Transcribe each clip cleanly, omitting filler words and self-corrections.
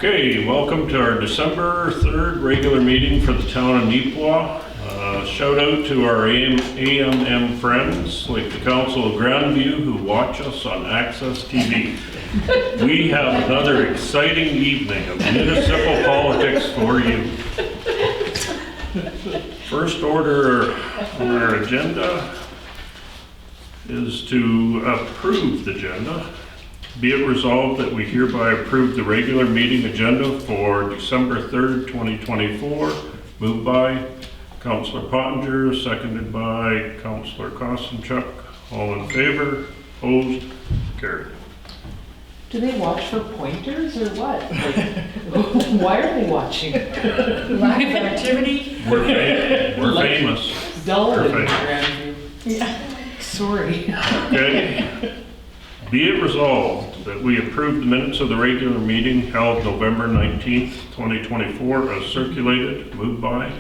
Okay, welcome to our December 3rd regular meeting for the town of Neepawa. Shout out to our AMM friends like the Council of Grandview who watch us on Access TV. We have another exciting evening of municipal politics for you. First order on our agenda is to approve the agenda. Be it resolved that we hereby approve the regular meeting agenda for December 3rd, 2024, moved by Councillor Pottinger, seconded by Councillor Kostenchuk. All in favor? Opposed? Carried. Do they watch for pointers or what? Like, why are they watching? Lack of activity? We're famous. Dull and Perfect. Grandview. Yeah. Sorry. Okay. Be it resolved that we approve the minutes of the regular meeting held November 19th, 2024 as circulated, moved by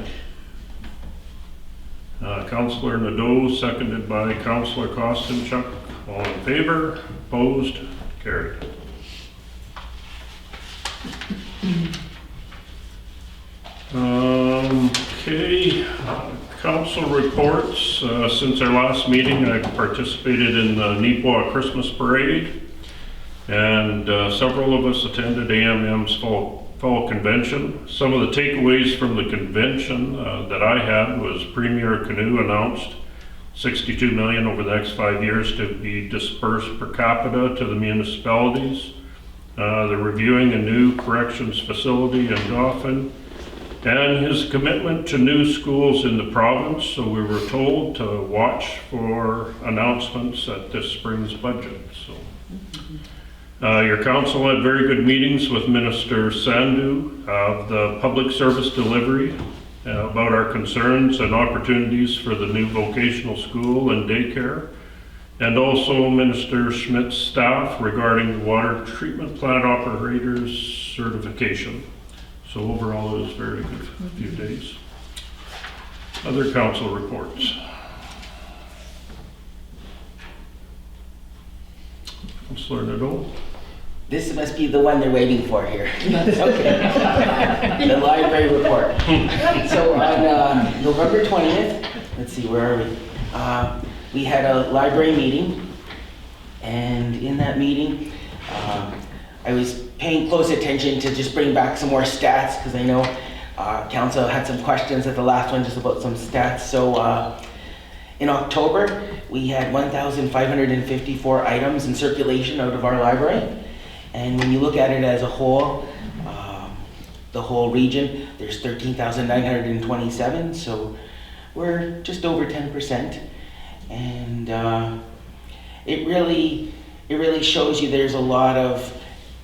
Councillor Nadeau, seconded by Councillor Kostenchuk. All in favor? Opposed? Carried. Okay, council reports. Since our last meeting, I participated in the Neepawa Christmas Parade, and several of us attended AMM's fall convention. Some of the takeaways from the convention that I had was Premier Canoe announced $62 million over the next 5 years to be dispersed per capita to the municipalities. They're reviewing a new corrections facility in Dauphin, and his commitment to new schools in the province. So we were told to watch for announcements at this spring's budget. So, your council had very good meetings with Minister Sandhu of the public service delivery about our concerns and opportunities for the new vocational school and daycare, and also Minister Schmidt's staff regarding the water treatment plant operators certification. So overall, it was a very good few days. Other council reports. Councillor Nadeau. This must be the one they're waiting for here. Okay. The library report. So on November 20th, let's see, where are we? We had a library meeting, and in that meeting, I was paying close attention to just bring back some more stats, because I know council had some questions at the last one just about some stats. So in October, we had 1,554 items in circulation out of our library. And when you look at it as a whole, the whole region, there's 13,927. So we're just over 10%. And it really shows you there's a lot of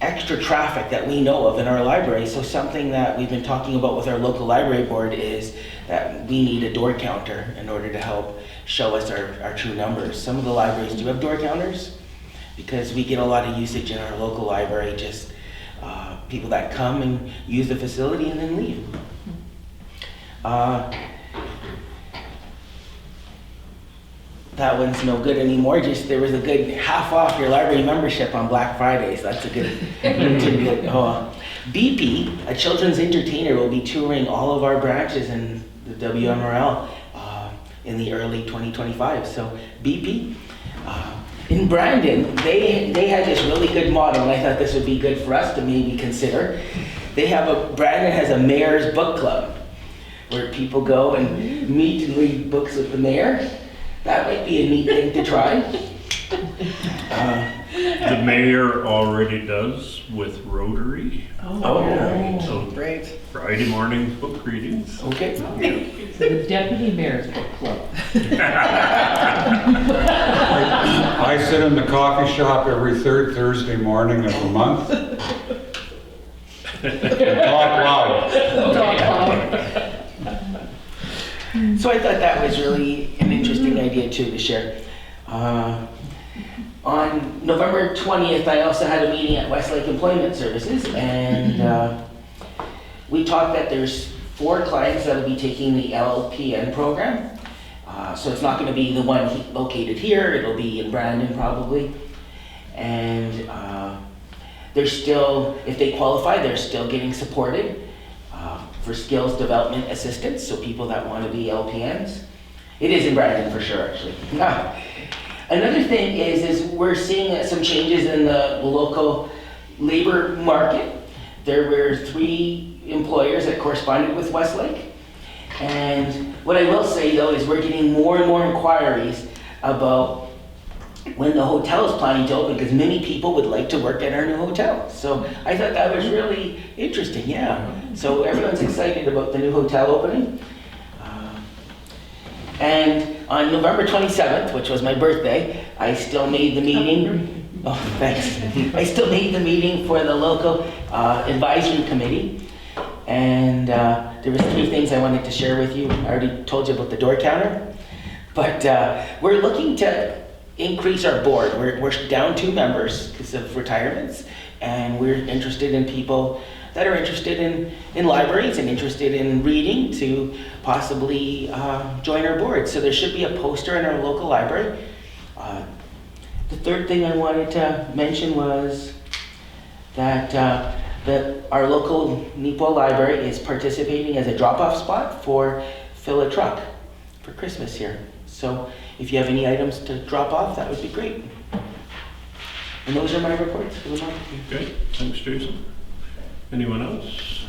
extra traffic that we know of in our library. So something that we've been talking about with our local library board is that we need a door counter in order to help show us our true numbers. Some of the libraries do have door counters because we get a lot of usage in our local library, just people that come and use the facility and then leave. That one's no good anymore. Just there was a good half off your library membership on Black Fridays. That's a good. BP, a children's entertainer, will be touring all of our branches in the WMRL in the early 2025. So BP, in Brandon, they had this really good model, and I thought this would be good for us to maybe consider. Brandon has a mayor's book club where people go and meet and read books with the mayor. That might be a neat thing to try. The mayor already does with Rotary. So Great. Friday morning book readings. Okay. The Deputy Mayor's Book Club. I sit in the coffee shop every third Thursday morning of the month. And talk loud. So I thought that was really an interesting idea too to share. On November 20th, I also had a meeting at Westlake Employment Services, and we talked that there's 4 clients that will be taking the LLPN program. So it's not going to be the one located here, it'll be in Brandon probably. And they're still, if they qualify, they're still getting supported for skills development assistance, so people that want to be LPNs. It is in Brandon for sure, actually. Another thing is we're seeing some changes in the local labor market. There were 3 employers that corresponded with Westlake. And what I will say though is we're getting more and more inquiries about when the hotel is planning to open, because many people would like to work at our new hotel. So I thought that was really interesting, yeah. So everyone's excited about the new hotel opening. And on November 27th, which was my birthday, I still made the meeting. Oh, thanks. I still made the meeting for the local advisory committee. And there was 3 things I wanted to share with you. I already told you about the door counter. But we're looking to increase our board. We're down 2 members because of retirements. And we're interested in people that are interested in libraries and interested in reading to possibly join our board. So there should be a poster in our local library. The 3rd thing I wanted to mention was that our local Neepawa library is participating as a drop-off spot for Fill a Truck for Christmas here. So if you have any items to drop off, that would be great. And those are my reports for the month. Okay, thanks, Jason. Anyone else?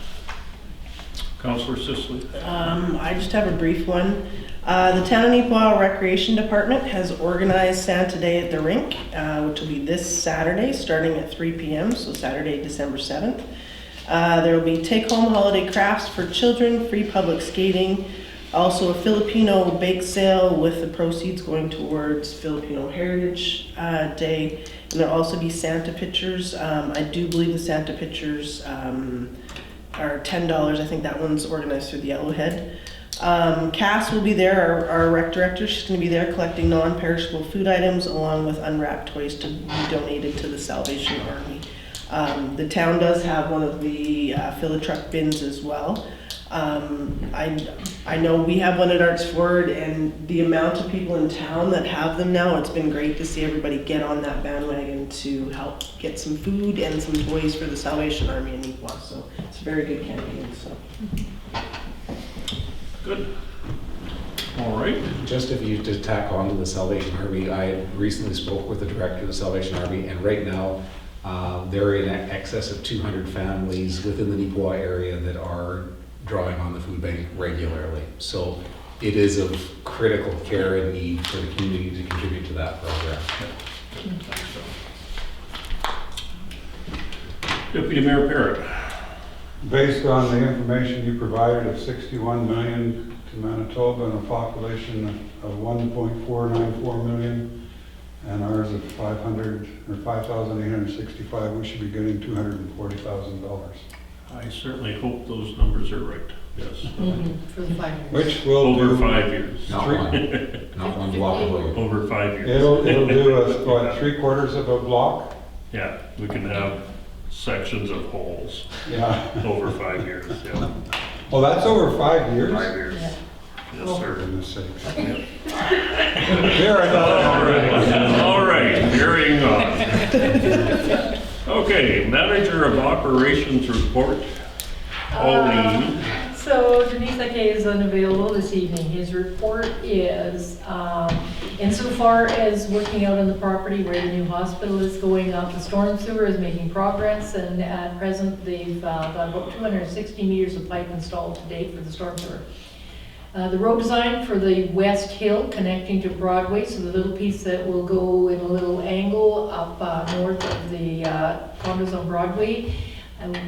Councillor Sisley. I just have a brief one. The Town of Neepawa Recreation Department has organized Santa Day at the rink, which will be this Saturday, starting at 3 p.m., so Saturday, December 7th. There will be take-home holiday crafts for children, free public skating, also a Filipino bake sale with the proceeds going towards Filipino Heritage Day. And there'll also be Santa pictures. I do believe the Santa pictures are $10. I think that one's organized through the Yellowhead. Cass will be there, our rec director. She's going to be there collecting non-perishable food items along with unwrapped toys to be donated to the Salvation Army. The town does have one of the fill a truck bins as well. I know we have one at Arts Ford, and the amount of people in town that have them now, it's been great to see everybody get on that bandwagon to help get some food and some toys for the Salvation Army in Neepawa. So it's a very good campaign. So. Good. All right. Just if you just tack on to the Salvation Army, I recently spoke with the director of the Salvation Army, and right now they're in excess of 200 families within the Neepawa area that are drawing on the food bank regularly. So it is of critical care and need for the community to contribute to that program. Deputy Mayor Parrott. Based on the information you provided of 61 million to Manitoba and a population of 1.494 million, and ours of 5,865, we should be getting $240,000. I certainly hope those numbers are right. Yes. For the 5 years. Which will Over do 5 years. Not one block away. Over 5 years. It'll do us what, 3/4 of a block? Yeah, we can have sections of holes Yeah. over 5 years. Yeah. Well, that's over 5 years. 5 years. Yeah. Yes, For sir. goodness sakes. Yep. There, I thought. All right, carrying on. Okay, Manager of Operations report, Pauline. So Denise Ake is unavailable this evening. His report is, insofar as working out on the property where the new hospital is going up, the storm sewer is making progress, and at present they've got about 260 meters of pipe installed to date for the storm sewer. The road design for the West Hill connecting to Broadway, so the little piece that will go in a little angle up north of the condos on Broadway,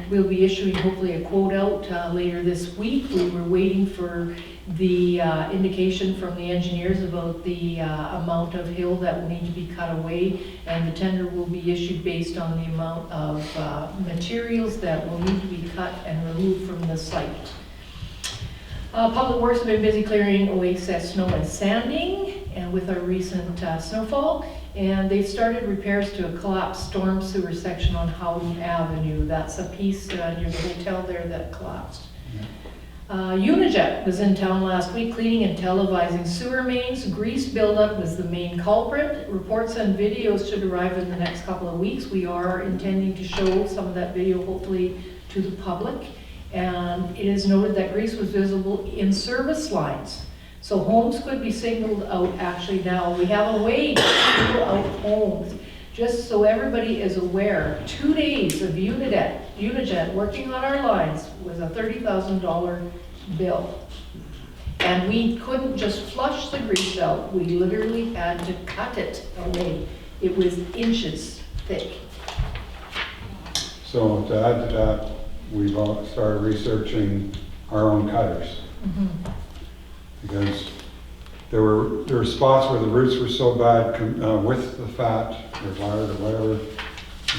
we'll be issuing hopefully a quote out later this week. We were waiting for the indication from the engineers about the amount of hill that will need to be cut away, and the tender will be issued based on the amount of materials that will need to be cut and removed from the site. Public Works have been busy clearing away excess snow and sanding, and with our recent snowfall, and they've started repairs to a collapsed storm sewer section on Howden Avenue. That's a piece near the hotel there that collapsed. Unijet was in town last week cleaning and televising sewer mains. Grease buildup was the main culprit. Reports and videos should arrive in the next couple of weeks. We are intending to show some of that video hopefully to the public. And it is noted that grease was visible in service lines. So homes could be signaled out actually now. We have a way to signal out homes. Just so everybody is aware, 2 days of Unijet working on our lines was a $30,000 bill. And we couldn't just flush the grease out, we literally had to cut it away. It was inches thick. So to add to that, we've all started researching our own cutters. Because there were spots where the roots were so bad with the fat or lard or whatever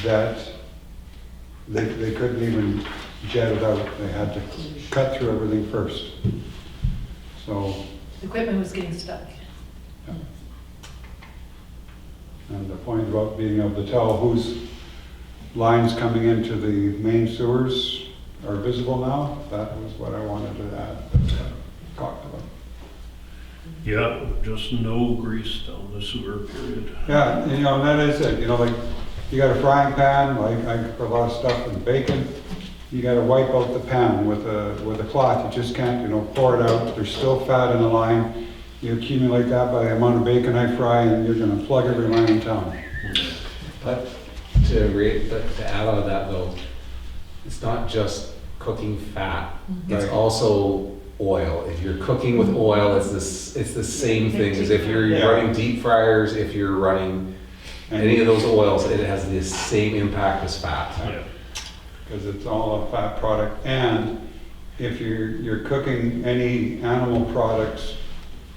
that they couldn't even jet it out. They had to cut through everything first. So, The equipment was getting stuck. and the point about being able to tell whose lines coming into the main sewers are visible now, that was what I wanted to add, talked about. Yeah, just no grease down the sewer period. Yeah, and, and that is it, like, you got a frying pan, like I put a lot of stuff in bacon, you gotta wipe out the pan with a cloth, you just can't, pour it out, there's still fat in the line, you accumulate that by the amount of bacon I fry, and you're gonna plug every line in town. But to add on to that though, it's not just cooking fat, it's Right. also oil. If you're cooking with oil, it's the same thing as if you're Yeah. running deep fryers, if you're running any of those oils, it has the same impact as fat. Yeah. Because it's all a fat product, and if you're cooking any animal products,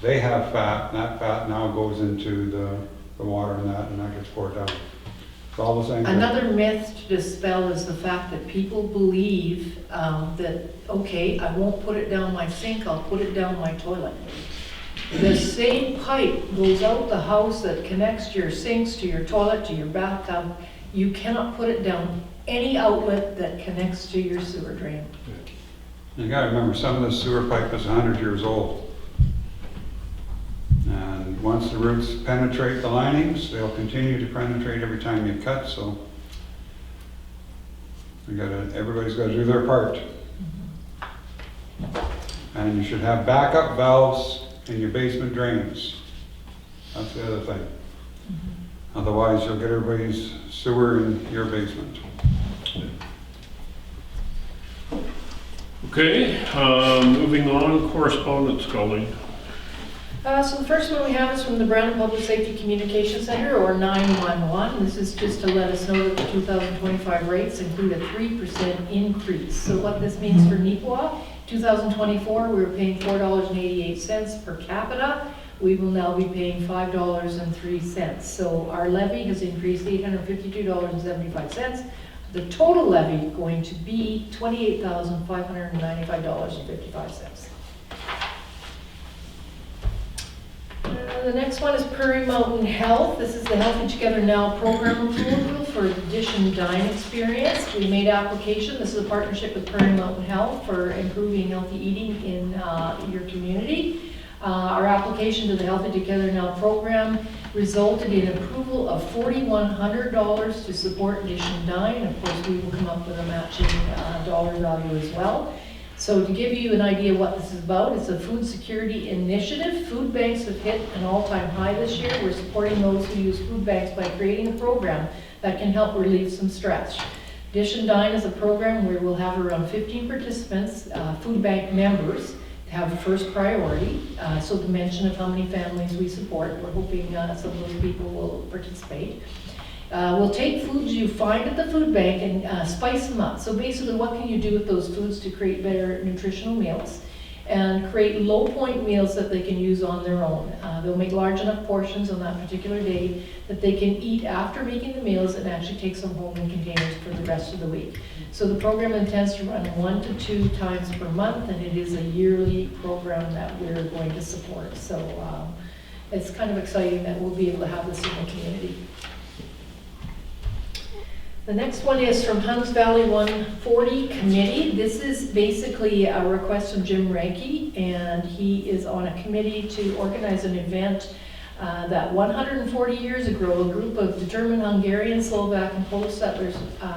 they have fat, and that fat now goes into the water and that gets poured out. It's all the same thing. Another myth to dispel is the fact that people believe that, okay, I won't put it down my sink, I'll put it down my toilet. The same pipe goes out the house that connects your sinks to your toilet, to your bathtub. You cannot put it down any outlet that connects to your sewer drain. You gotta remember, some of the sewer pipe is 100 years old. And once the roots penetrate the linings, they'll continue to penetrate every time you cut, so everybody's gotta do their part. And you should have backup valves in your basement drains. That's the other thing. Otherwise, you'll get everybody's sewer in your basement. Okay, moving on, correspondence, Colleen. So the first one we have is from the Brandon Public Safety Communication Center, or 911. This is just to let us know that the 2025 rates include a 3% increase. So what this means for Neepawa, 2024, we were paying $4.88 per capita. We will now be paying $5.03. So our levy has increased $852.75. The total levy going to be $28,595.55. The next one is Prairie Mountain Health. This is the Healthy Together Now program approval for the Dish and Dine experience. We made application. This is a partnership with Prairie Mountain Health for improving healthy eating in your community. Our application to the Healthy Together Now program resulted in approval of $4,100 to support Dish and Dine. Of course, we will come up with a matching dollar value as well. So to give you an idea what this is about, it's a food security initiative. Food banks have hit an all-time high this year. We're supporting those who use food banks by creating a program that can help relieve some stress. Dish and Dine is a program where we'll have around 15 participants, food bank members, have first priority. So the mention of how many families we support, we're hoping some of those people will participate. We'll take foods you find at the food bank and spice them up. So basically, what can you do with those foods to create better nutritional meals and create low point meals that they can use on their own. They'll make large enough portions on that particular day that they can eat after making the meals and actually take some home in containers for the rest of the week. So the program intends to run 1 to 2 times per month, and it is a yearly program that we're going to support. So it's kind of exciting that we'll be able to have this in the community. The next one is from Hunts Valley 140 Committee. This is basically a request from Jim Ranke, and he is on a committee to organize an event that 140 years ago, a group of determined Hungarian, Slovak, and Polish settlers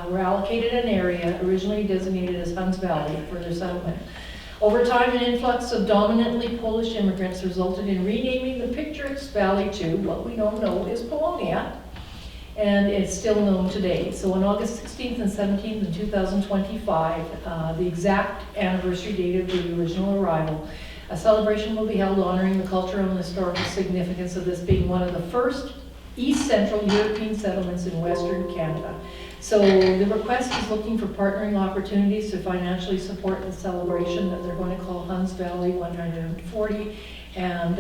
were allocated an area originally designated as Hunts Valley for their settlement. Over time, an influx of dominantly Polish immigrants resulted in renaming the picturesque valley to what we now know is Polonia, and it's still known today. So on August 16th and 17th in 2025, the exact anniversary date of the original arrival, a celebration will be held honoring the cultural and historical significance of this being one of the first East Central European settlements in Western Canada. So the request is looking for partnering opportunities to financially support the celebration that they're going to call Hunts Valley 140. And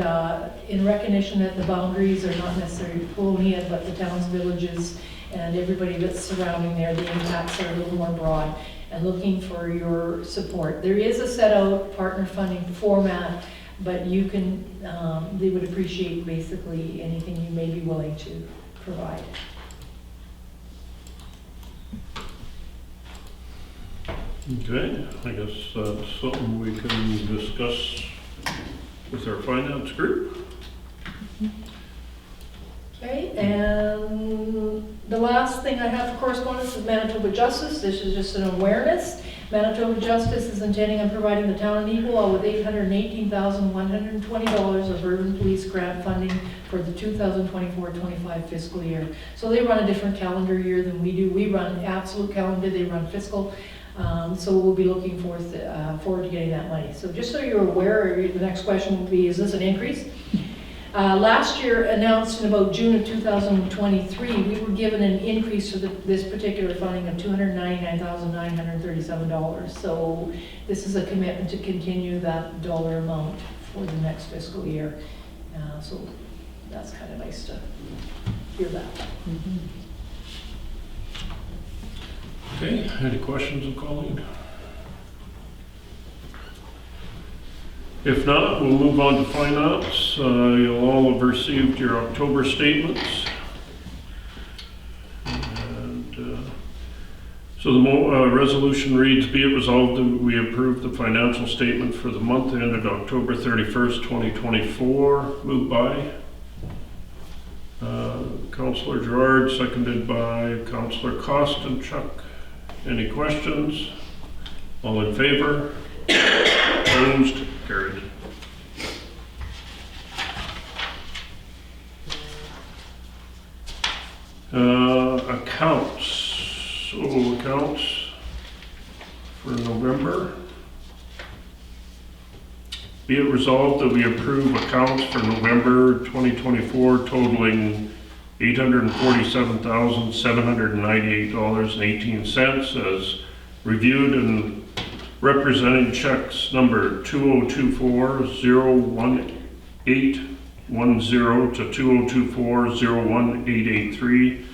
in recognition that the boundaries are not necessarily Polonia, but the towns, villages, and everybody that's surrounding there, the impacts are a little more broad, and looking for your support. There is a set out partner funding format, but you can, they would appreciate basically anything you may be willing to provide. Okay, I guess that's something we can discuss with our finance group. Okay, and the last thing I have for correspondence is Manitoba Justice. This is just an awareness. Manitoba Justice is intending on providing the town of Neepawa with $818,120 of urban police grant funding for the 2024-25 fiscal year. So they run a different calendar year than we do. We run absolute calendar, they run fiscal. So we'll be looking forward to getting that money. So just so you're aware, the next question will be, is this an increase? Last year, announced in about June of 2023, we were given an increase for this particular funding of $299,937. So this is a commitment to continue that dollar amount for the next fiscal year. So that's kind of nice to hear that. Mm-hmm. Okay, any questions of Colleen? If not, we'll move on to finance. You'll all have received your October statements. And so the resolution reads, be it resolved that we approve the financial statement for the month ended October 31st, 2024. Moved by Councillor Gerard, seconded by Councillor Kostenchuk. Any questions? All in favor? Opposed? Carried. Accounts. So accounts for November. Be it resolved that we approve accounts for November 2024 totaling $847,798.18 as reviewed and representing checks number 2024-01810 to 2024-01883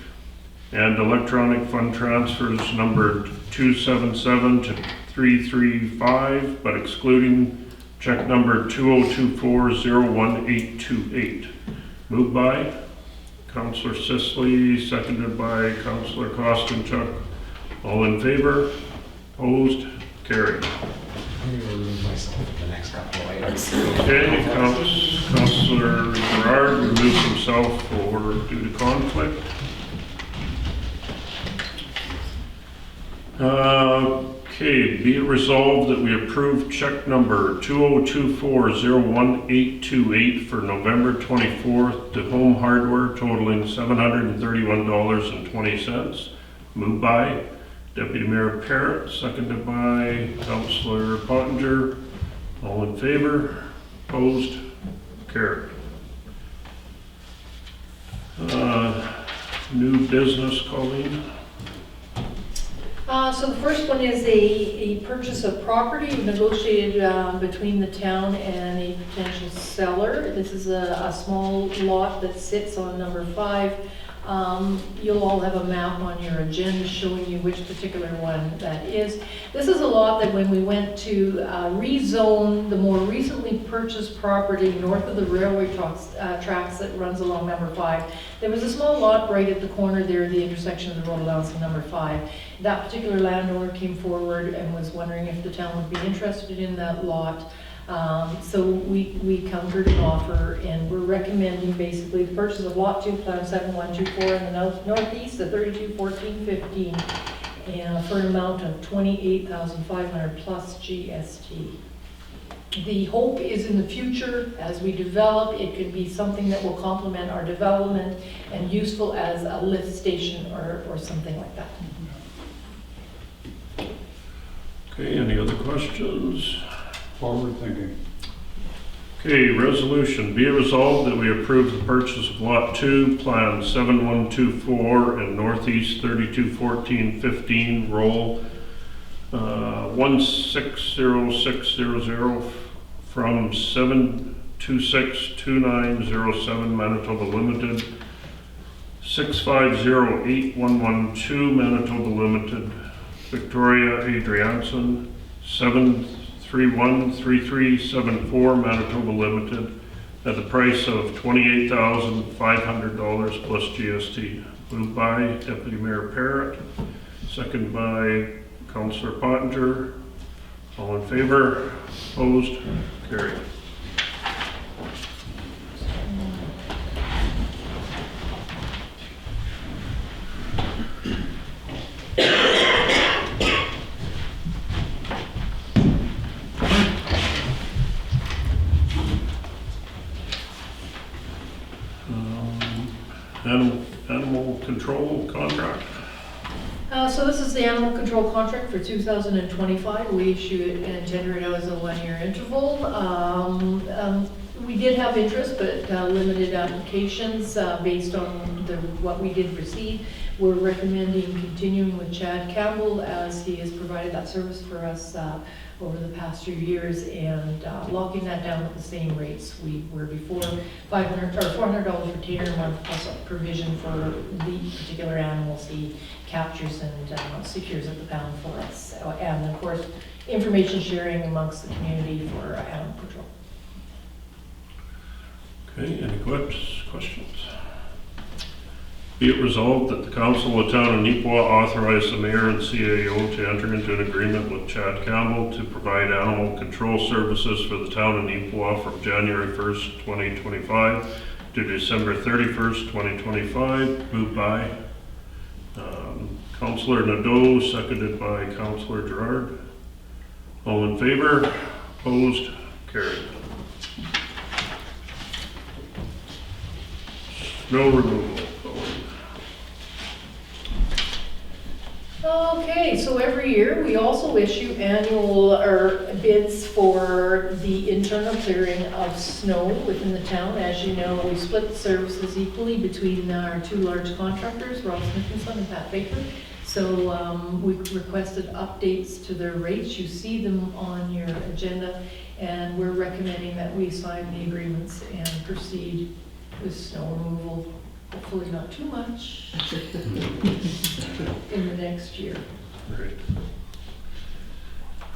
and electronic fund transfers number 277 to 335, but excluding check number 2024-01828. Moved by Councillor Sisley, seconded by Councillor Kostenchuk. All in favor? Opposed? Carried. I'm going to remove myself for the next couple of items. Okay, Councillor Gerard removes himself due to conflict. Okay, be it resolved that we approve check number 2024-01828 for November 24th to Home Hardware totaling $731.20. Moved by Deputy Mayor Parrott, seconded by Councillor Pottinger. All in favor? Opposed? Carried. New business, Colleen? So the first one is a purchase of property negotiated between the town and a potential seller. This is a small lot that sits on number 5 You'll all have a map on your agenda showing you which particular one that is. This is a lot that when we went to rezone the more recently purchased property north of the railway tracks that runs along number 5, there was a small lot right at the corner there, the intersection of the road allowance and number 5. That particular landowner came forward and was wondering if the town would be interested in that lot. So we countered an offer, and we're recommending basically the purchase of lot 2, plan 7124 in the northeast of 321415, and for an amount of $28,500 plus GST. The hope is in the future, as we develop, it could be something that will complement our development and useful as a lift station or something like that. Okay, any other questions? Forward thinking. Okay, resolution, be it resolved that we approve the purchase of lot 2, plan 7124 in northeast 321415, roll 160600 from 7262907 Manitoba Limited, 6508112 Manitoba Limited, Victoria Adrianson, 7313374 Manitoba Limited, at the price of $28,500 plus GST. Moved by Deputy Mayor Parrott, second by Councillor Pottinger. All in favor? Opposed? Carried. Animal control contract. So this is the animal control contract for 2025. We issue it and tender it out as a one-year interval. We did have interest, but limited applications based on what we did receive. We're recommending continuing with Chad Campbell, as he has provided that service for us over the past few years, and locking that down at the same rates we were before, $400 retainer a month plus a provision for the particular animals he captures and secures at the pound for us. And of course, information sharing amongst the community for animal control. Okay, any questions? Be it resolved that the Council of the Town of Neepawa authorize the Mayor and CAO to enter into an agreement with Chad Campbell to provide animal control services for the Town of Neepawa from January 1st, 2025 to December 31st, 2025. Moved by Councillor Nadeau, seconded by Councillor Gerard. All in favor? Opposed? Carried. Snow removal. Okay, so every year we also issue annual bids for the internal clearing of snow within the town. As you know, we split the services equally between our two large contractors, Rob Smith and Pat Baker. So we requested updates to their rates. You see them on your agenda, and we're recommending that we sign the agreements and proceed with snow removal. Hopefully not too much in the next year. Great.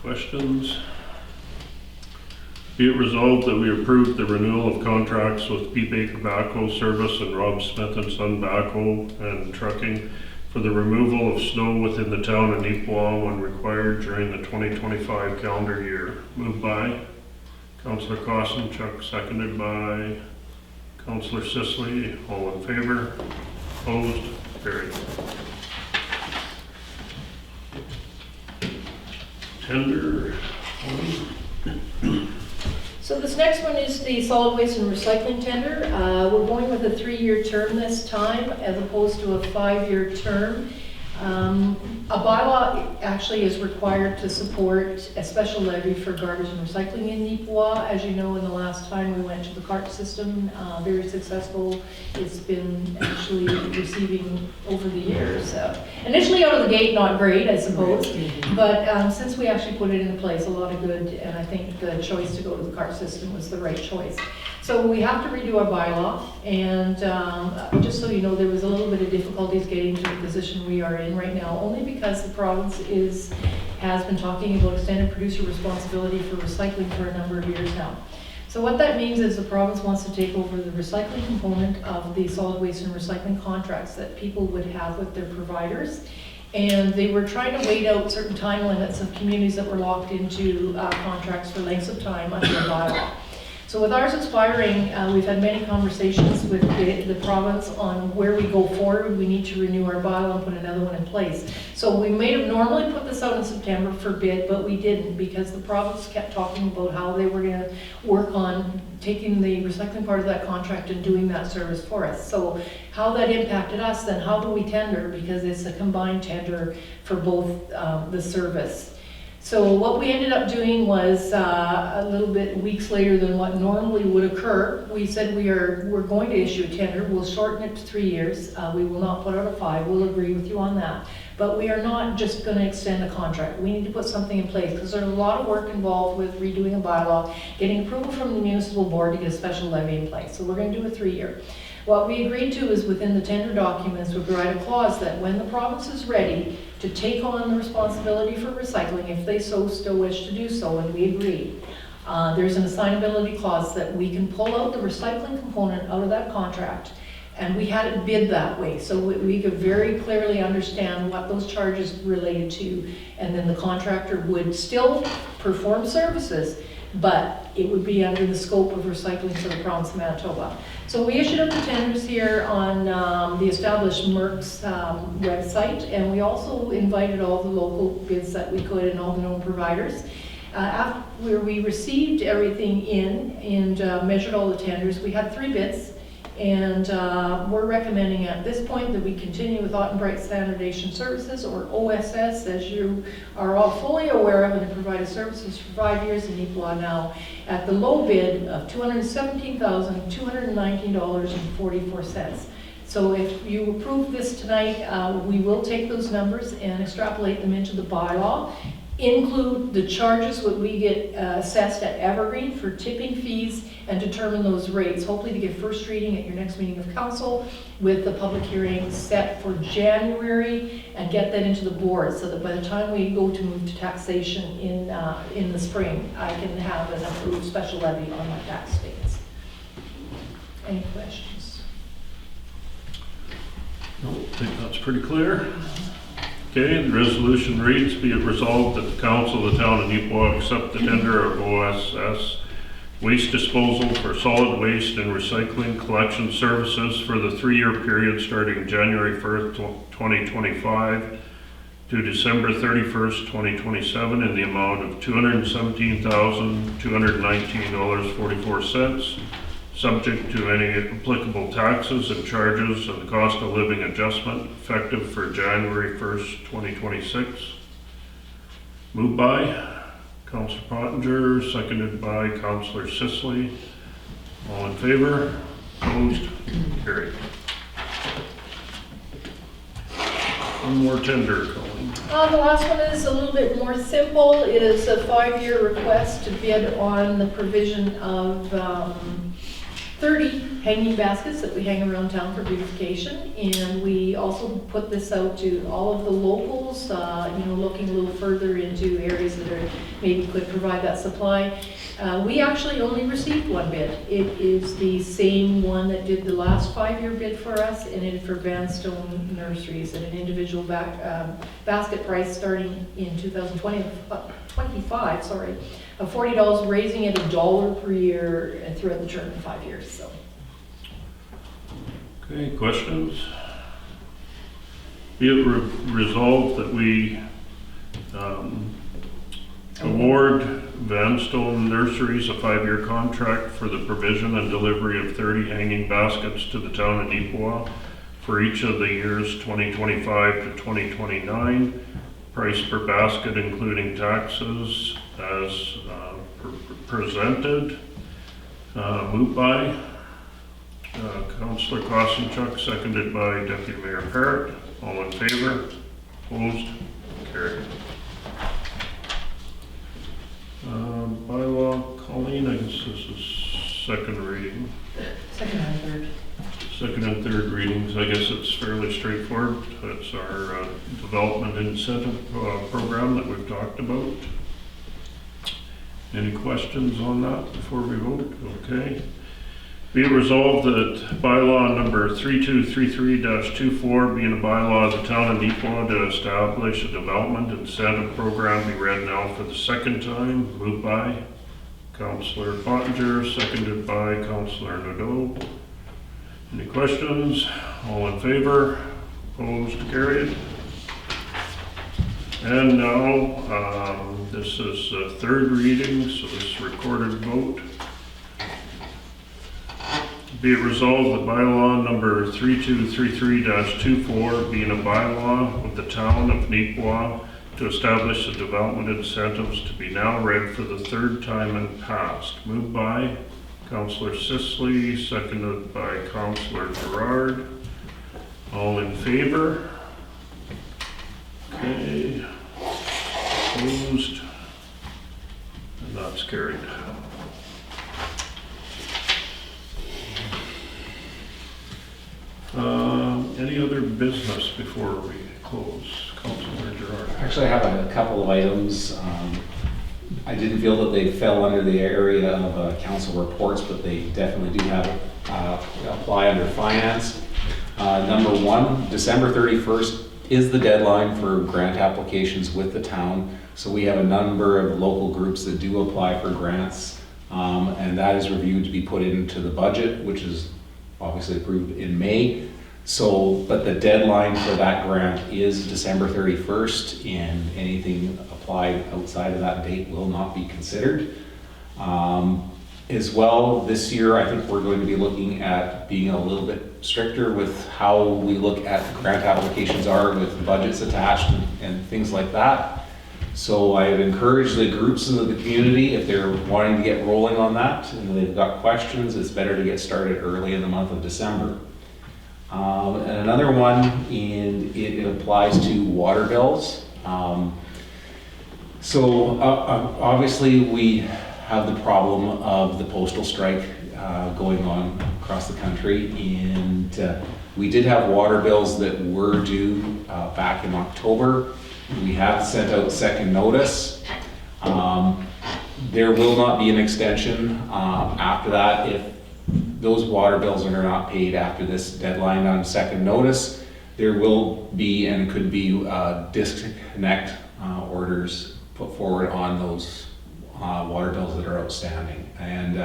Questions? Be it resolved that we approve the renewal of contracts with B. Baker Backhoe Service and Rob Smith and Son Backhoe and Trucking for the removal of snow within the town of Neepawa when required during the 2025 calendar year. Moved by Councillor Kosanchuk, seconded by Councillor Sisley. All in favor? Opposed? Carried. Tender. So this next one is the solid waste and recycling tender. We're going with a 3-year term this time as opposed to a 5-year term. A bylaw actually is required to support a special levy for garbage and recycling in Neepawa. As you know, in the last time we went to the cart system, very successful. It's been actually receiving over the years. Initially out of the gate, not great, I suppose, but since we actually put it into place, a lot of good, and I think the choice to go to the cart system was the right choice. So we have to redo our bylaw, and just so you know, there was a little bit of difficulties getting to the position we are in right now, only because the province has been talking about extended producer responsibility for recycling for a number of years now. So what that means is the province wants to take over the recycling component of the solid waste and recycling contracts that people would have with their providers. And they were trying to wait out certain time limits of communities that were locked into contracts for lengths of time under the bylaw. So with ours expiring, we've had many conversations with the province on where we go forward. We need to renew our bylaw and put another one in place. So we may have normally put this out in September for bid, but we didn't because the province kept talking about how they were going to work on taking the recycling part of that contract and doing that service for us. So how that impacted us, then how do we tender? Because it's a combined tender for both the service. So what we ended up doing was a little bit weeks later than what normally would occur. We said we're going to issue a tender. We'll shorten it to 3 years. We will not put out a 5. We'll agree with you on that. But we are not just going to extend the contract. We need to put something in place because there's a lot of work involved with redoing a bylaw, getting approval from the municipal board to get a special levy in place. So we're going to do a 3-year. What we agreed to is within the tender documents, we provide a clause that when the province is ready to take on the responsibility for recycling, if they so still wish to do so, and we agree, there's an assignability clause that we can pull out the recycling component out of that contract, and we had it bid that way, so we could very clearly understand what those charges related to, and then the contractor would still perform services, but it would be under the scope of recycling for the province of Manitoba. So we issued up the tenders here on the established MERC's website, and we also invited all the local bids that we could and all the known providers. After we received everything in and measured all the tenders, we had 3 bids, and we're recommending at this point that we continue with Ottenbright Sanitation Services, or OSS, as you are all fully aware of, and have provided services for 5 years in Neepawa now, at the low bid of $217,219.44. So if you approve this tonight, we will take those numbers and extrapolate them into the bylaw, include the charges what we get assessed at Evergreen for tipping fees, and determine those rates, hopefully to get first reading at your next meeting of council with the public hearing set for January, and get that into the board so that by the time we go to move to taxation in the spring, I can have an approved special levy on my tax states. Any questions? No, I think that's pretty clear. Okay, the resolution reads, be it resolved that the council of the town of Neepawa accept the tender of OSS waste disposal for solid waste and recycling collection services for the 3-year period starting January 1st, 2025 to December 31st, 2027 in the amount of $217,219.44, subject to any applicable taxes and charges and the cost of living adjustment effective for January 1st, 2026. Moved by Councillor Pottinger, seconded by Councillor Sisley. All in favor? Opposed? Carried. One more tender, Colleen. The last one is a little bit more simple. It is a 5-year request to bid on the provision of 30 hanging baskets that we hang around town for beautification, and we also put this out to all of the locals, looking a little further into areas that are maybe could provide that supply. We actually only received 1 bid. It is the same one that did the last 5-year bid for us, and it is for Vanstone Nurseries at an individual basket price starting in 2025, of $40, raising it $1 per year and throughout the term of 5 years. So. Okay, questions? Be it resolved that we award Vanstone Nurseries a 5-year contract for the provision and delivery of 30 hanging baskets to the town of Neepawa for each of the years 2025 to 2029. Price per basket including taxes as presented. Moved by Councillor Kosinchuk, seconded by Deputy Mayor Parrott. All in favor? Opposed? Carried. Bylaw, Colleen, I guess this is second reading. Second and third. Second and third readings, I guess it's fairly straightforward. That's our development incentive program that we've talked about. Any questions on that before we vote? Okay. Be it resolved that bylaw number 3233-24 being a bylaw of the town of Neepawa to establish a development incentive program be read now for the second time. Moved by Councillor Pottinger, seconded by Councillor Nadeau. Any questions? All in favor? Opposed? Carried. And now, this is third reading, so this is recorded vote. Be it resolved that bylaw number 3233-24 being a bylaw of the town of Neepawa to establish the development incentives to be now read for the third time and passed. Moved by Councillor Sisley, seconded by Councillor Gerard. All in favor? Okay. Opposed? And that's carried. Any other business before we close? Councillor Gerard. Actually, I have a couple of items. I didn't feel that they fell under the area of council reports, but they definitely do have apply under finance. Number one, December 31st is the deadline for grant applications with the town. So we have a number of local groups that do apply for grants, and that is reviewed to be put into the budget, which is obviously approved in May. So, but the deadline for that grant is December 31st, and anything applied outside of that date will not be considered. As well, this year, I think we're going to be looking at being a little bit stricter with how we look at grant applications are with budgets attached and things like that. So I would encourage the groups in the community, if they're wanting to get rolling on that and they've got questions, it's better to get started early in the month of December. And another one, and it applies to water bills. Obviously we have the problem of the postal strike going on across the country, and we did have water bills that were due back in October. We have sent out second notice. There will not be an extension after that. If those water bills are not paid after this deadline on second notice, there will be and could be disconnect orders put forward on those water bills that are outstanding. And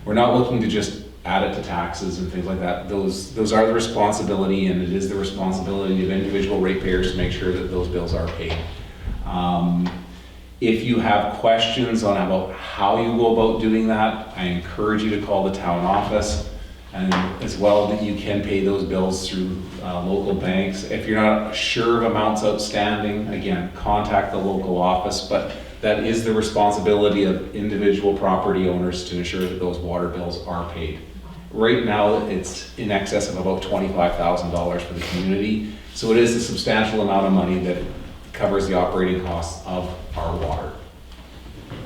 we're not looking to just add it to taxes and things like that. Those are the responsibility, and it is the responsibility of individual ratepayers to make sure that those bills are paid. If you have questions on about how you go about doing that, I encourage you to call the town office, and as well that you can pay those bills through local banks. If you're not sure of amounts outstanding, again, contact the local office, but that is the responsibility of individual property owners to ensure that those water bills are paid. Right now, it's in excess of about $25,000 for the community, so it is a substantial amount of money that covers the operating costs of our water.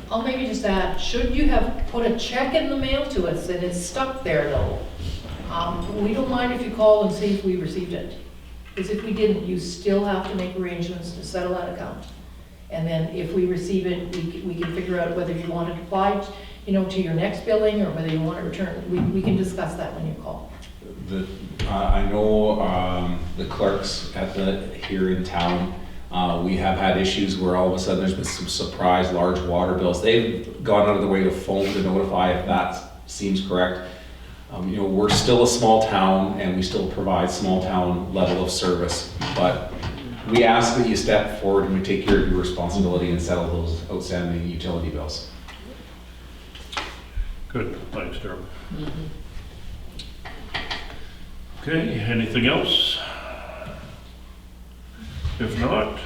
I'll maybe just add, should you have put a check in the mail to us and it's stuck there though, we don't mind if you call and see if we received it. Because if we didn't, you still have to make arrangements to settle that account. And then if we receive it, we can figure out whether you want it applied, to your next billing or whether you want it returned. We can discuss that when you call. I know the clerks here in town, we have had issues where all of a sudden there's been some surprise large water bills. They've gone out of their way to phone to notify if that seems correct. We're still a small town and we still provide small town level of service, but we ask that you step forward and we take care of your responsibility and settle those outstanding utility bills. Good, thanks, Darrell. Okay, anything else? If not,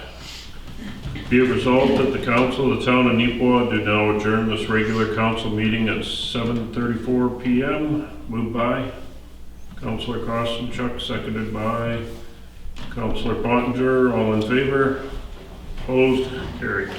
be it resolved that the council of the town of Neepawa do now adjourn this regular council meeting at 7:34 p.m. Moved by Councillor Kostenchuk, seconded by Councillor Pottinger. All in favor? Opposed? Carried.